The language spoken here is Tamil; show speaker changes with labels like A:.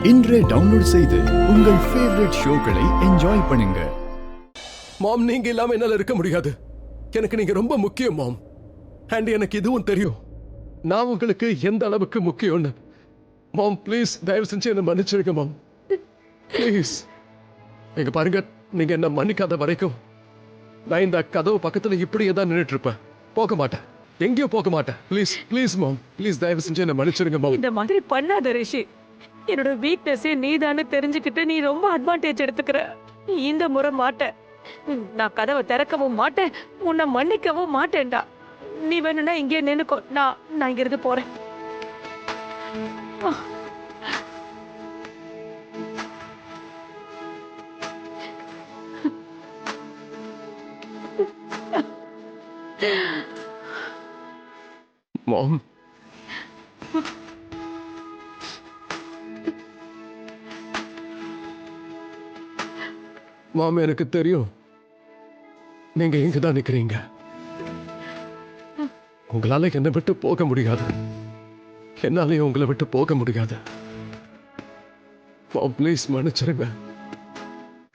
A: இன்றே டவுன்லோட் செய்து உங்கள் ஃபேவரட் ஷோக்களை என்ஜாய் பண்ணுங்க.
B: மாம், நீங்க இல்லாம என்னால இருக்க முடியாது. எனக்கு நீங்க ரொம்ப முக்கியம் மாம். அண்ட் எனக்கு இதுவும் தெரியும், நான் உங்களுக்கு எந்த அளவுக்கு முக்கியம்னு. மாம் ப்ளீஸ், தயவு செஞ்சு என்ன மன்னிச்சிருங்க மாம், ப்ளீஸ். நீங்க பாருங்க, நீங்க என்ன மன்னிக்காத வரைக்கும் நான் இந்த கதவு பக்கத்துல இப்படியே தான் நின்றுட்டு இருப்பேன். போக மாட்டேன், எங்கேயும் போக மாட்டேன். ப்ளீஸ் ப்ளீஸ் மாம், ப்ளீஸ் தயவு செஞ்சு என்ன மன்னிச்சிருங்க மாம்.
C: இந்த மாதிரி பண்ணாத ரிஷி. என்னோட வீக்னஸே நீதான்னு தெரிஞ்சுக்கிட்டு நீ ரொம்ப அட்வான்டேஜ் எடுத்துக்கிற. இந்த முறை மாட்டேன். நான் கதவை திறக்கவும் மாட்டேன், உன்னை மன்னிக்கவும் மாட்டேன்டா. நீ வேணும்னா இங்கே நின்னுக்கோ, நான் இங்க இருந்து போறேன்.
B: மாம், மாம் எனக்கு தெரியும் நீங்க இங்கதான் நிக்கிறீங்க. உங்களால என்னை விட்டு போக முடியாது, என்னாலையும் உங்களை விட்டு போக முடியாது. மாம் ப்ளீஸ் மன்னிச்சிருங்க.